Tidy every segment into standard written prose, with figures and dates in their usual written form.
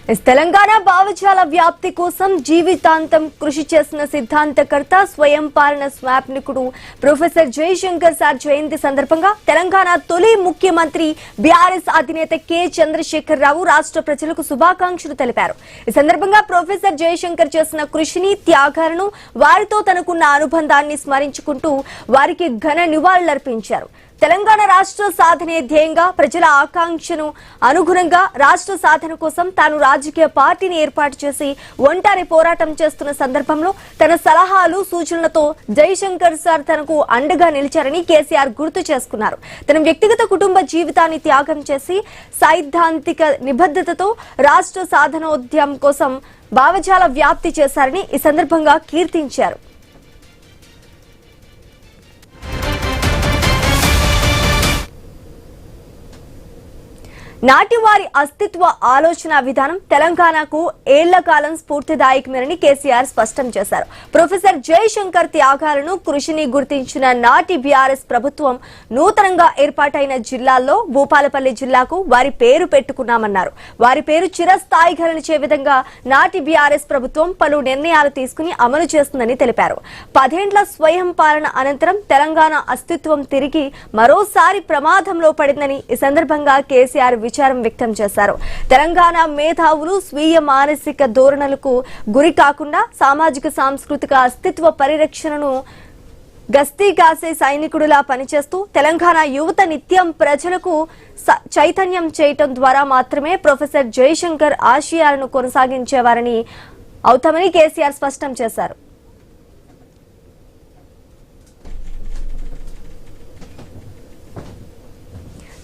తెలంగాణ భావజాల వ్యాప్తి కోసం జీవితాంతం కృషి చేసిన సిద్ధాంతకర్త స్వయం పాలన స్వాప్నికుడు ప్రొఫెసర్ జయశంకర్ సార్ జయంతి సందర్భంగా తెలంగాణ తొలి ముఖ్యమంత్రి బీఆర్ఎస్ అధినేత కె చంద్రశేఖర్ రావు రాష్ట్ర ప్రజలకు శుభాకాంక్షలు తెలిపారు. ఈ సందర్భంగా ప్రొఫెసర్ జయశంకర్ చేసిన కృషిని, త్యాగాలను, వారితో తనకున్న అనుబంధాన్ని స్మరించుకుంటూ వారికి ఘన నివాళులర్పించారు. తెలంగాణ రాష్ట్ర సాధనే ధ్యేయంగా ప్రజల ఆకాంక్షను అనుగుణంగా రాష్ట్ర సాధన కోసం తాను రాజకీయ పార్టీని ఏర్పాటు చేసి ఒంటరి పోరాటం చేస్తున్న సందర్భంలో తన సలహాలు, సూచనలతో జయశంకర్ సార్ తనకు అండగా నిలిచారని కేసీఆర్ గుర్తు చేసుకున్నారు. తన వ్యక్తిగత కుటుంబ జీవితాన్ని త్యాగం చేసి సైద్ధాంతిక నిబద్ధతతో రాష్ట్ర సాధనోద్యమం కోసం భావజాల వ్యాప్తి చేశారని ఈ సందర్భంగా కీర్తించారు. నాటి వారి అస్తిత్వ ఆలోచన విధానం తెలంగాణకు ఏళ్ల కాలం స్ఫూర్తిదాయకమేనని కేసీఆర్ స్పష్టం చేశారు. ప్రొఫెసర్ జయశంకర్ త్యాగాలను, కృషిని గుర్తించిన నాటి బీఆర్ఎస్ ప్రభుత్వం నూతనంగా ఏర్పాటైన జిల్లాల్లో భూపాలపల్లి జిల్లాకు వారి పేరు పెట్టుకున్నామన్నారు. వారి పేరు చిరస్థాయిగా నిలిచే విధంగా నాటి బీఆర్ఎస్ ప్రభుత్వం పలు నిర్ణయాలు తీసుకుని అమలు చేస్తుందని తెలిపారు. 10 ఏళ్ల స్వయం పాలన అనంతరం తెలంగాణ అస్తిత్వం తిరిగి మరోసారి ప్రమాదంలో పడిందని ఈ సందర్భంగా కేసీఆర్ విచారం వ్యక్తం చేశారు. తెలంగాణ మేధావులు స్వీయ మానసిక ధోరణులకు గురి కాకుండా సామాజిక సాంస్కృతిక అస్తిత్వ పరిరక్షణను గస్తీ కాసే సైనికుడిలా పనిచేస్తూ తెలంగాణ యువత నిత్యం ప్రజలకు చైతన్యం చేయటం ద్వారా మాత్రమే ప్రొఫెసర్ జయశంకర్ ఆశయాలను కొనసాగించేవారని అవుతామని కేసీఆర్ స్పష్టం చేశారు.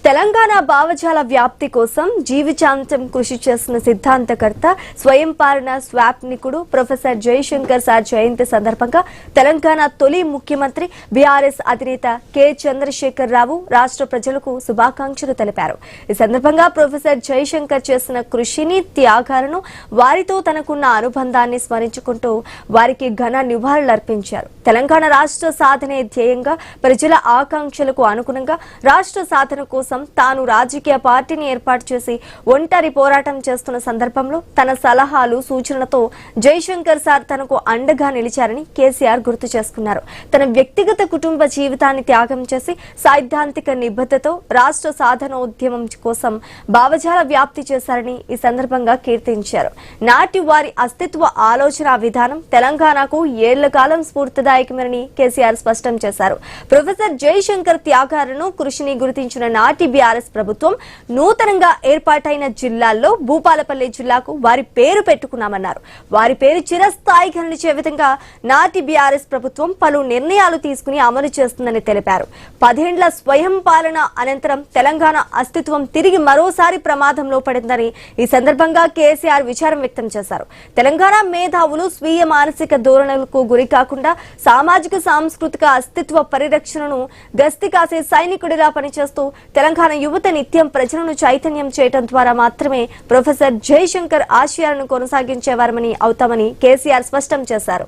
తెలంగాణ భావజాల వ్యాప్తి కోసం జీవితాంతం కృషి చేసిన సిద్ధాంతకర్త, స్వయం పాలన స్వాప్నికుడు ప్రొఫెసర్ జయశంకర్ సార్ జయంతి సందర్భంగా తెలంగాణ తొలి ముఖ్యమంత్రి బీఆర్ఎస్ అధినేత కె చంద్రశేఖర్ రావు రాష్ట్ర ప్రజలకు శుభాకాంక్షలు తెలిపారు. ఈ సందర్భంగా ప్రొఫెసర్ జయశంకర్ చేసిన కృషిని, త్యాగాలను, వారితో తనకున్న అనుబంధాన్ని స్మరించుకుంటూ వారికి ఘన నివాళులర్పించారు. తెలంగాణ రాష్ట్ర సాధనే ధ్యేయంగా ప్రజల ఆకాంక్షలకు అనుగుణంగా రాష్ట్ర సాధన కోసం తాను రాజకీయ పార్టీని ఏర్పాటు చేసి ఒంటరి పోరాటం చేస్తున్న సందర్భంలో తన సలహాలు, సూచనలతో జయశంకర్ సార్ తనకు అండగా నిలిచారని కేసీఆర్ గుర్తు చేసుకున్నారు. తన వ్యక్తిగత కుటుంబ జీవితాన్ని త్యాగం చేసి సైద్ధాంతిక నిబద్ధతతో రాష్ట్ర సాధనోద్యమం కోసం భావజాల వ్యాప్తి చేశారని ఈ సందర్భంగా కీర్తించారు. నాటి వారి అస్తిత్వ ఆలోచన విధానం తెలంగాణకు ఏళ్ల కాలం స్ఫూర్తిదాయకమేనని కేసీఆర్ స్పష్టం చేశారు. ప్రొఫెసర్ జయశంకర్ త్యాగాలను, కృషిని గుర్తించిన నాటి బీఆర్ఎస్ ప్రభుత్వం నూతనంగా ఏర్పాటైన జిల్లాల్లో భూపాలపల్లి జిల్లాకు వారి పేరు పెట్టుకున్నామన్నారు. వారి పేరు చిరస్థాయిగా నిలిచే విధంగా నాటి బీఆర్ఎస్ ప్రభుత్వం పలు నిర్ణయాలు తీసుకుని అమలు చేస్తుందని తెలిపారు. 10 ఏళ్ల స్వయం పాలన అనంతరం తెలంగాణ అస్తిత్వం తిరిగి మరోసారి ప్రమాదంలో పడిందని ఈ సందర్భంగా కేసీఆర్ విచారం వ్యక్తం చేశారు. తెలంగాణ మేధావులు స్వీయ మానసిక ధోరణులకు గురి కాకుండా సామాజిక సాంస్కృతిక అస్తిత్వ పరిరక్షణను గస్తీ కాసే సైనికుడిలా పనిచేస్తూ తెలంగాణ యువత నిత్యం ప్రజలను చైతన్యం చేయడం ద్వారా మాత్రమే ప్రొఫెసర్ జయశంకర్ ఆశయాలను కొనసాగించేవారమని అవుతామని కేసీఆర్ స్పష్టం చేశారు.